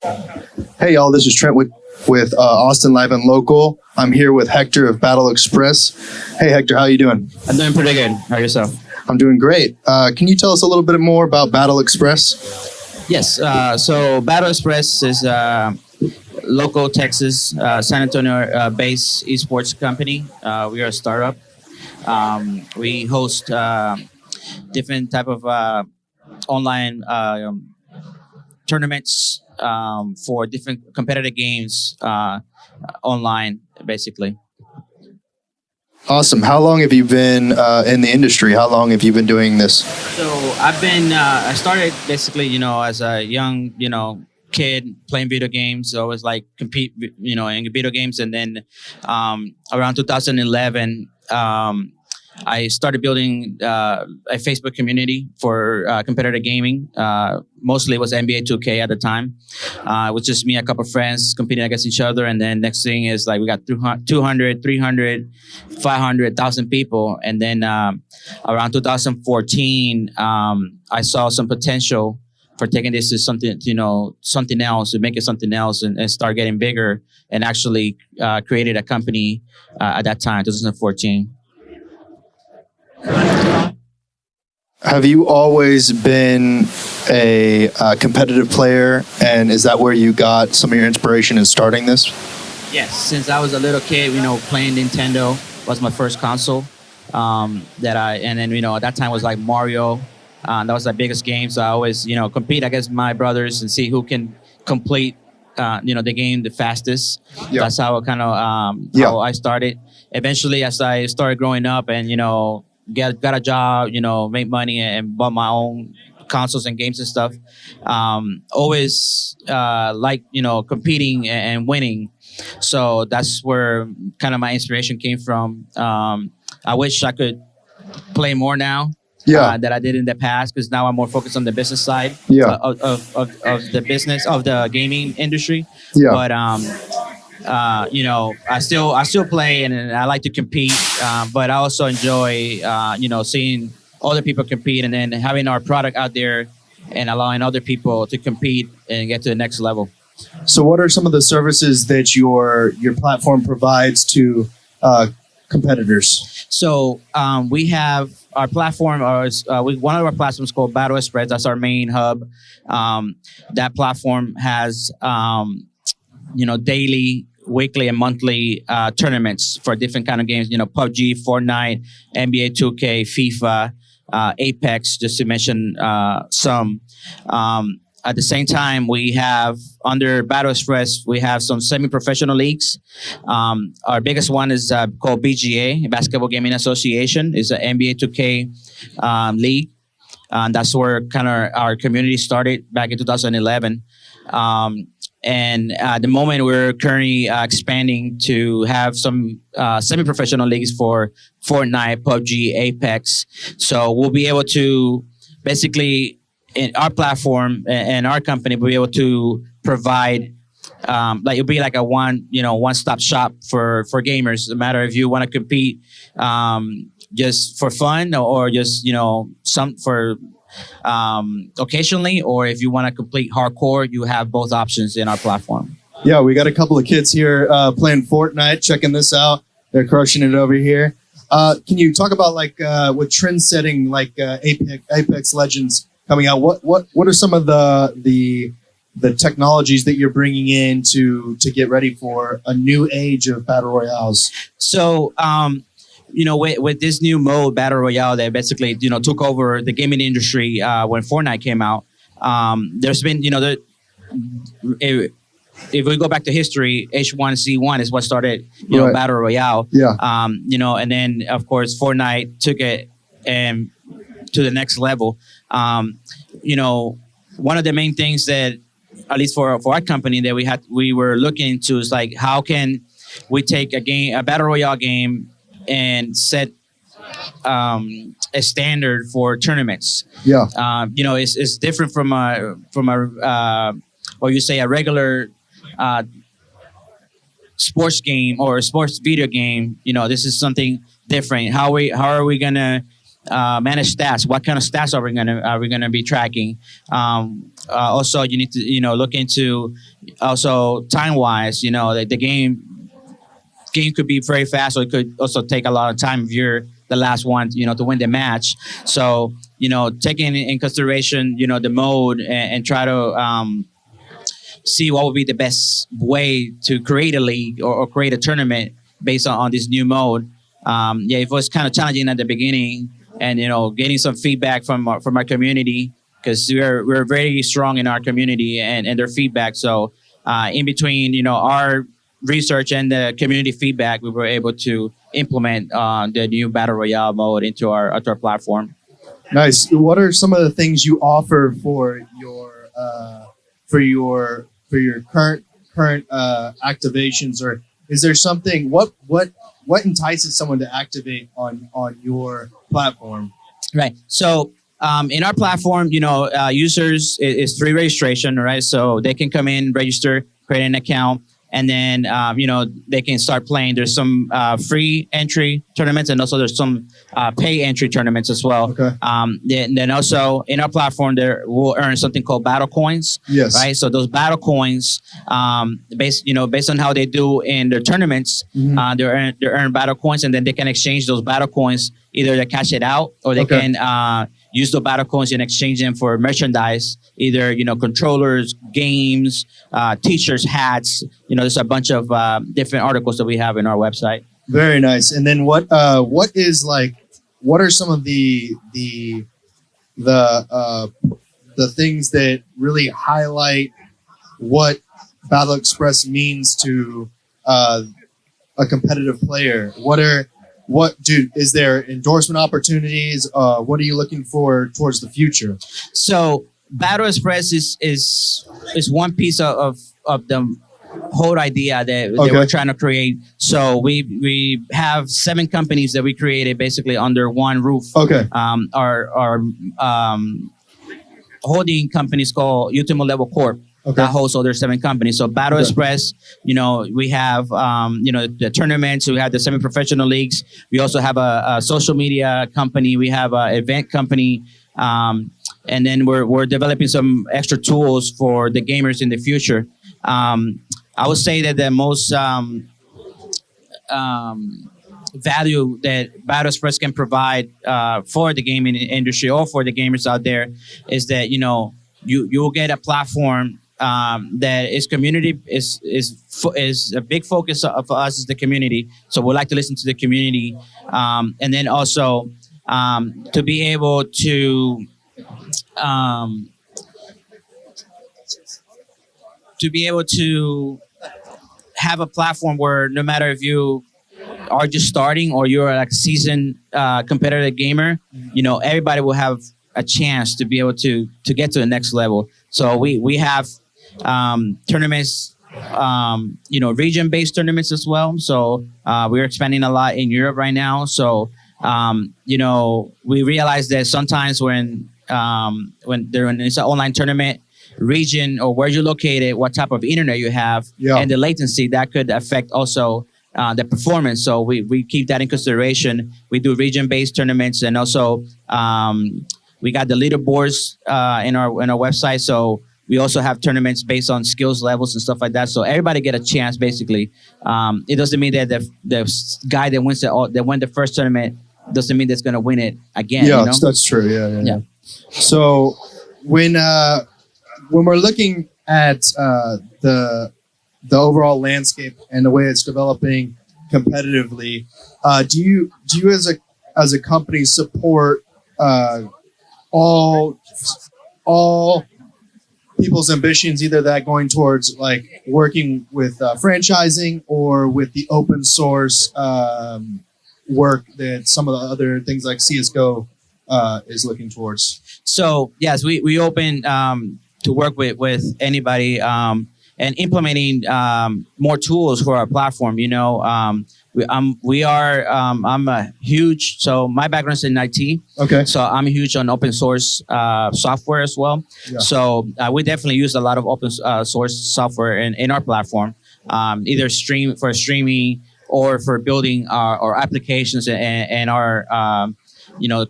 Hey y'all, this is Trent with Austin Live and Local. I'm here with Hector of Battle Express. Hey Hector, how you doing? I'm doing pretty good. How are yourself? I'm doing great. Can you tell us a little bit more about Battle Express? Yes. So Battle Express is a local Texas, San Antonio based esports company. We are a startup. We host different type of online tournaments for different competitive games online, basically. Awesome. How long have you been in the industry? How long have you been doing this? So I started basically, as a young, kid playing video games. So I was like compete, in video games. And then around 2011, I started building a Facebook community for competitive gaming. Mostly it was NBA 2K at the time. It was just me and a couple of friends competing against each other. And then next thing is like we got 200, 300, 500, 1,000 people. And then around 2014, I saw some potential for taking this to something else, to make it something else and start getting bigger, and actually created a company at that time, 2014. Have you always been a competitive player, and is that where you got some of your inspiration in starting this? Yes, since I was a little kid, playing Nintendo was my first console. And then at that time was like Mario. That was the biggest game, so I always compete against my brothers and see who can complete the game the fastest. Yeah. That's how how I started. Eventually, as I started growing up and got a job, make money and bought my own consoles and games and stuff. Always like competing and winning. So that's where kind of my inspiration came from. I wish I could play more now. That I did in the past, because now I'm more focused on the business side of the business of the gaming industry. Yeah. But I still play and I like to compete, but I also enjoy seeing other people compete and then having our product out there and allowing other people to compete and get to the next level. So what are some of the services that your platform provides to competitors? So we have our platform, one of our platforms called Battle Express. That's our main hub. That platform has daily, weekly, and monthly tournaments for different kind of games. PUBG, Fortnite, NBA 2K, FIFA, Apex, just to mention some. At the same time, we have under Battle Express, we have some semi-professional leagues. Our biggest one is called BGA, Basketball Gaming Association. It's an NBA 2K league. That's where kind of our community started back in 2011. And at the moment, we're currently expanding to have some semi-professional leagues for Fortnite, PUBG, Apex. So we'll be able to basically, in our platform and our company, we'll be able to provide it'll be like a one-stop shop for gamers. No matter if you want to compete just for fun or just some for occasionally, or if you want to complete hardcore, you have both options in our platform. Yeah, we got a couple of kids here playing Fortnite, checking this out. They're crushing it over here. Can you talk about with trend setting Apex Legends coming out? What are some of the technologies that you're bringing in to get ready for a new age of battle royales? So with this new mode, Battle Royale, that basically, took over the gaming industry when Fortnite came out. There's been, if we go back to history, H1Z1 is what started, right, Battle Royale. Yeah. And then, of course, Fortnite took it to the next level. One of the main things that, at least for our company, that we were looking into is like, how can we take a Battle Royale game and set a standard for tournaments? Yeah. It's different from a regular sports game or a sports video game. This is something different. How are we gonna manage stats. What kind of stats are we gonna be tracking? Also, you need to look into also time wise. The game could be very fast, or it could also take a lot of time if you're the last one, to win the match. So, taking in consideration, the mode and try to see what would be the best way to create a league or create a tournament based on this new mode. It was kind of challenging at the beginning, and getting some feedback from our community, because we're very strong in our community and their feedback. So in between, our research and the community feedback, we were able to implement the new battle royale mode into our platform. Nice. What are some of the things you offer for your current activations, or is there something what entices someone to activate on your platform? Right. So in our platform, users is free registration, right? So they can come in, register, create an account, and then they can start playing. There's some free entry tournaments, and also there's some pay entry tournaments as well. Okay. Then also in our platform, there we'll earn something called battle coins. Yes. Right. So those battle coins, based on how they do in their tournaments, they earn battle coins, and then they can exchange those battle coins. Either they cash it out, or they can use the battle coins and exchange them for merchandise. Either controllers, games, t-shirts, hats. There's a bunch of different articles that we have in our website. Very nice. And then what are some of the things that really highlight what Battle Express means to a competitive player? Is there endorsement opportunities? What are you looking for towards the future? So Battle Express is one piece of the whole idea that we're trying to create. So we have 7 companies that we created basically under one roof. Okay. Our holding company is called Ultimo Level Corp. Okay. That hosts other 7 companies. So Battle Express, we have the tournaments, we have the semi-professional leagues. We also have a social media company. We have an event company. And then we're developing some extra tools for the gamers in the future. I would say that the most value that Battle Express can provide for the gaming industry or for the gamers out there is that you'll get a platform that is community is a big focus for us is the community. So we like to listen to the community, and then also to be able to have a platform where no matter if you are just starting or you're like a seasoned competitive gamer, everybody will have a chance to be able to get to the next level. So we have tournaments, region-based tournaments as well. So we're expanding a lot in Europe right now. So we realize that sometimes when it's an online tournament, region or where you're located, what type of internet you have, and the latency that could affect also the performance. So we keep that in consideration. We do region-based tournaments, and also we got the leaderboards in our website. So we also have tournaments based on skills levels and stuff like that. So everybody get a chance. Basically, it doesn't mean that the guy that won the first tournament doesn't mean that's going to win it again. Yeah, that's true. Yeah. So when we're looking at the overall landscape and the way it's developing competitively, do you as a company support all people's ambitions, either that going towards like working with franchising or with the open source work that some of the other things like CSGO is looking towards? So yes, we open to work with anybody and implementing more tools for our platform. I'm a huge, so my background is in IT. Okay. So I'm huge on open source software as well. Yeah. So we definitely use a lot of open source software in our platform, either streaming or for building our applications and our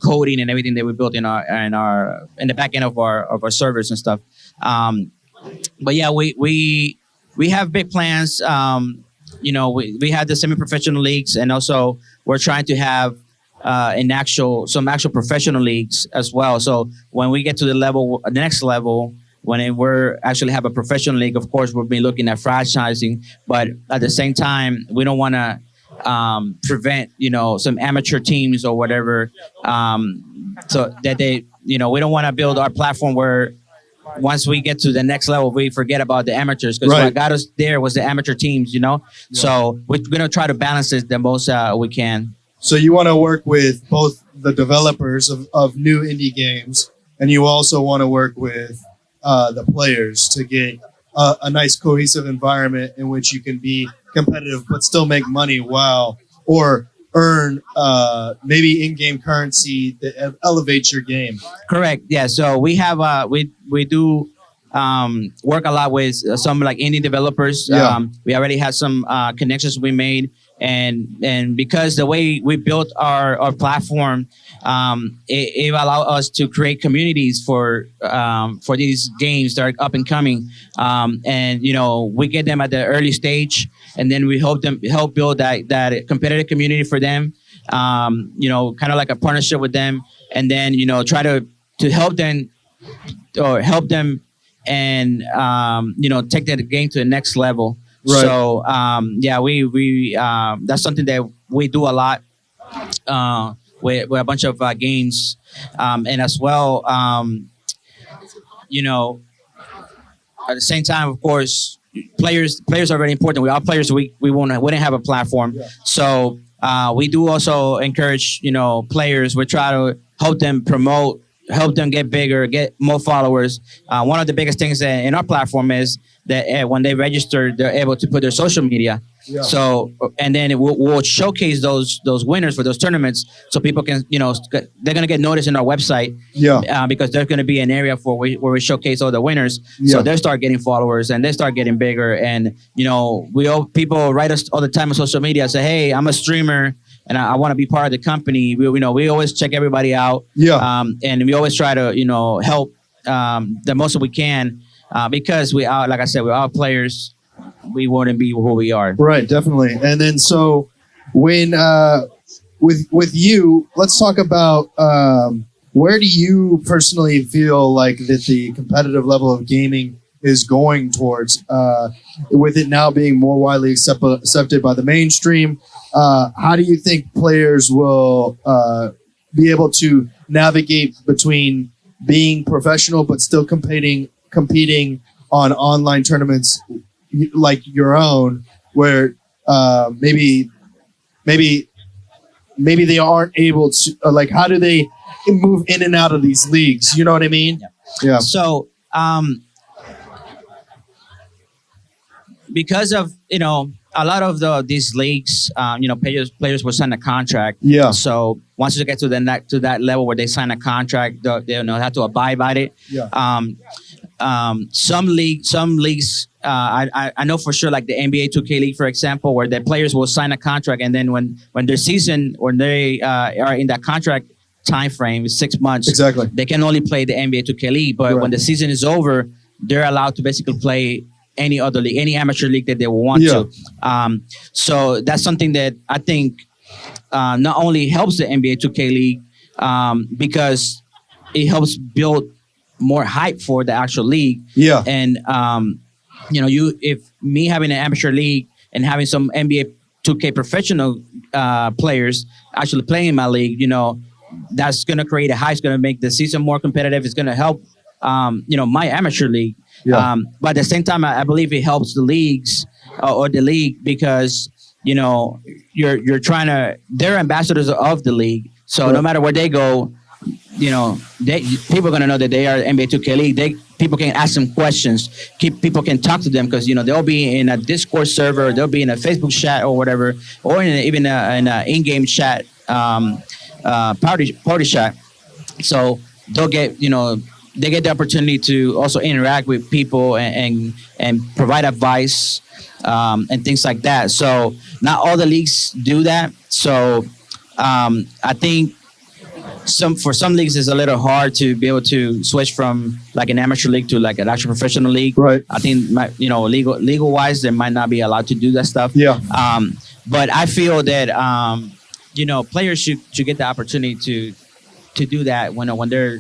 coding and everything that we built in the back end of our servers and stuff. But yeah, we have big plans. We have the semi-professional leagues, and also we're trying to have some actual professional leagues as well. So when we get to the next level, when we're actually have a professional league, of course, we'll be looking at franchising. But at the same time, we don't want to prevent, some amateur teams or whatever. So that we don't want to build our platform where once we get to the next level, we forget about the amateurs, because what got us there was the amateur teams, So we're going to try to balance it the most we can. So you want to work with both the developers of new indie games, and you also want to work with the players to get a nice cohesive environment in which you can be competitive but still make money or earn maybe in-game currency that elevates your game. Correct. Yeah. So we have we do work a lot with some like indie developers. Yeah. We already had some connections we made, and because the way we built our platform, it allowed us to create communities for these games that are up and coming, and we get them at the early stage, and then we help build that competitive community for them, kind of like a partnership with them, and then try to help them and take that game to the next level. Right. So we that's something that we do a lot with a bunch of games, and as well, at the same time, of course, players are very important. We are players. We wouldn't have a platform. Yeah. So we do also encourage players. We try to help them promote, help them get bigger, get more followers. One of the biggest things in our platform is that when they register, they're able to put their social media. Yeah. So, and then we'll showcase those winners for those tournaments, so people can, they're gonna get noticed in our website. Yeah. Because there's gonna be an area where we showcase all the winners. Yeah. So they start getting followers and they start getting bigger. And people write us all the time on social media, say, "Hey, I'm a streamer and I want to be part of the company." We always check everybody out. Yeah. And we always try to help the most that we can, because like I said, we're all players. We wouldn't be who we are. Right, definitely. And then so when with you, let's talk about where do you personally feel like that the competitive level of gaming is going towards, with it now being more widely accepted by the mainstream. How do you think players will be able to navigate between being professional but still competing on online tournaments like your own, where maybe they aren't able to, like, how do they move in and out of these leagues? You know what I mean? Yeah. So because of a lot of these leagues, players will sign a contract. Yeah. So once you get to that level where they sign a contract, they have to abide by it. Yeah. Some leagues, I know for sure, like the NBA 2K League, for example, where the players will sign a contract, and then when their season, when they are in that contract time frame, 6 months, Exactly. they can only play the NBA 2K League. But Right. when the season is over, they're allowed to basically play any other league, any amateur league that they will want Yeah. to. So that's something that I think not only helps the NBA 2K League, because it helps build more hype for the actual league. Yeah. And if me having an amateur league and having some NBA 2K professional players actually playing in my league, that's going to create a hype. It's going to make the season more competitive. It's going to help, my amateur league. Yeah. But at the same time, I believe it helps the leagues or the league, because you're trying to, they're ambassadors of the league. So Right. no matter where they go, people are gonna know that they are NBA 2K League. People can ask them questions. People can talk to them, because they'll be in a Discord server, they'll be in a Facebook chat or whatever, or even in a in-game chat, party chat. So they'll get they get the opportunity to also interact with people and provide advice, and things like that. So not all the leagues do that. So I think for some leagues it's a little hard to be able to switch from like an amateur league to like an actual professional league. Right. I think legal wise they might not be allowed to do that stuff. Yeah. But I feel that players should get the opportunity to do that when their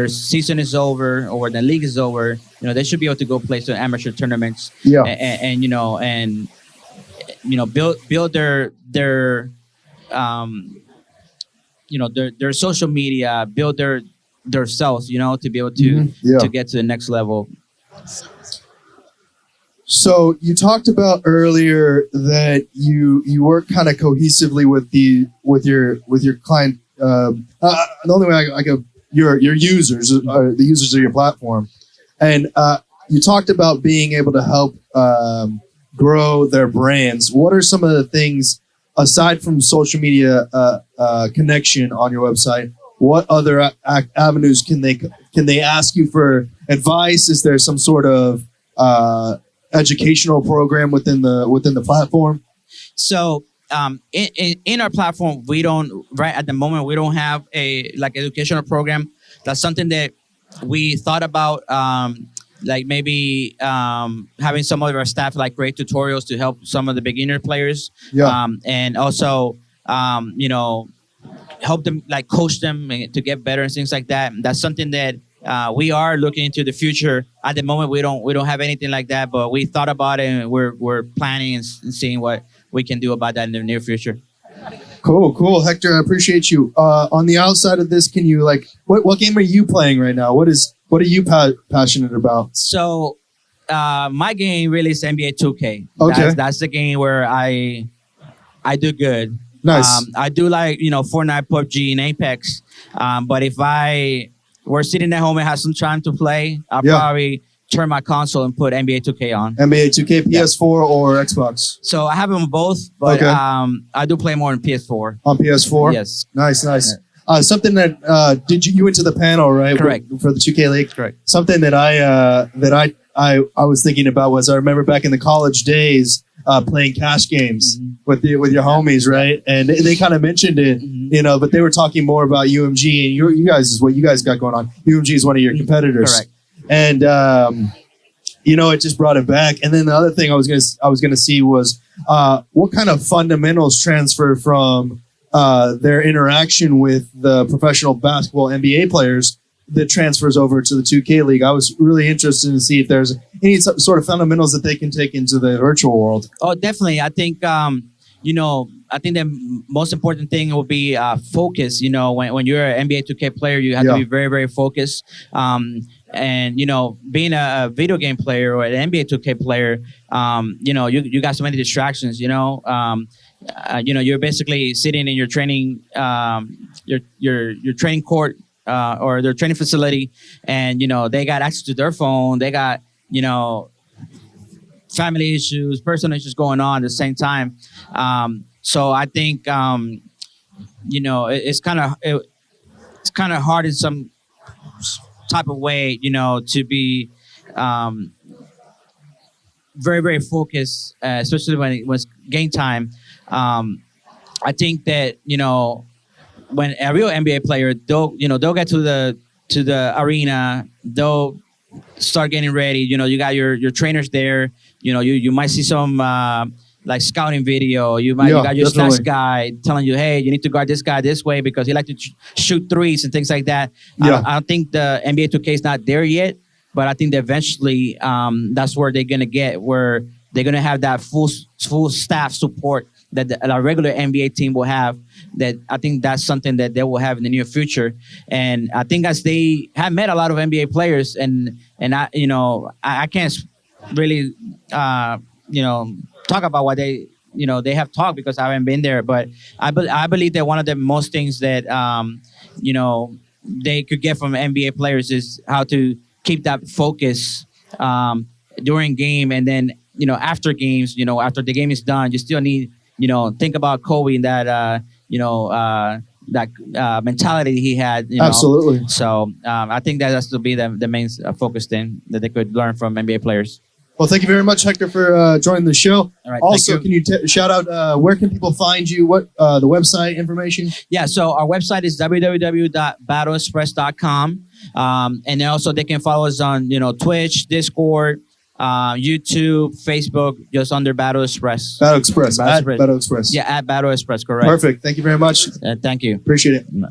season is over or when the league is over. They should be able to go play some amateur tournaments. Yeah. And build their their social media, build their selves, to be able to to get to the next level. So you talked about earlier that you work kind of cohesively with your client. The only way I go, your users, the users of your platform, and you talked about being able to help grow their brands. What are some of the things aside from social media connection on your website? What other avenues can they ask you for advice? Is there some sort of educational program within the platform? So in our platform, we don't right at the moment we don't have a educational program. That's something that we thought about. Like maybe having some of our staff like create tutorials to help some of the beginner players. Yeah. And also help them, like coach them to get better and things like that. That's something that we are looking into the future. At the moment, we don't have anything like that, but we thought about it and we're planning and seeing what we can do about that in the near future. Cool, Hector. I appreciate you. On the outside of this, can you what game are you playing right now? What are you passionate about? So my game really is NBA 2K. Okay. That's the game where I do good. Nice. I do like Fortnite, PUBG, and Apex. But if I were sitting at home and had some time to play, I'll probably turn my console and put NBA 2K on. NBA 2K, PS4 or Xbox? So I have them both, but okay. I do play more on PS4. On PS4? Yes. Nice. Something that you went to the panel, right? Correct. For the 2K League. Correct. Something that I was thinking about was I remember back in the college days playing cash games with your homies, right? And they kind of mentioned it, but they were talking more about UMG and you guys is what you guys got going on. UMG is one of your competitors. Correct. And it just brought it back. And then the other thing I was gonna see was what kind of fundamentals transfer from their interaction with the professional basketball NBA players that transfers over to the 2K League. I was really interested to see if there's any sort of fundamentals that they can take into the virtual world. Oh, definitely. I think I think the most important thing will be focus. When you're an NBA 2K player, you have to be very, very focused. And being a video game player or an NBA 2K player, you got so many distractions. You're basically sitting in your training, your training court or their training facility, and they got access to their phone. They got family issues, personal issues going on at the same time. So I think it's kind of hard in some type of way, to be very, very focused, especially when it was game time. I think that when a real NBA player, they'll get to the arena, they'll start getting ready. You got your trainers there. You might see some like scouting video. You got your stats guy telling you, hey, you need to guard this guy this way because he like to shoot threes and things like that. I don't think the NBA 2K is not there yet, but I think that eventually that's where they're gonna get, where they're gonna have that full staff support that a regular NBA team will have. That I think that's something that they will have in the near future. And I think as they have met a lot of NBA players, and I can't really talk about what they have talked because I haven't been there. But I believe that one of the most things that they could get from NBA players is how to keep that focus during game, and then after games, after the game is done, you still need think about Kobe and that that mentality he had. Absolutely. So I think that has to be the main focus thing that they could learn from NBA players. Well, thank you very much, Hector, for joining the show. All right. Also, thank you. can you shout out where can people find you? What the website information? Yeah, so our website is www.battleexpress.com. And then also they can follow us on, Twitch, Discord, YouTube, Facebook, just under Battle Express. Battle Express. Battle At Express. Battle Express. Yeah, at Battle Express, correct. Perfect. Thank you very much. Thank you. Appreciate it. No.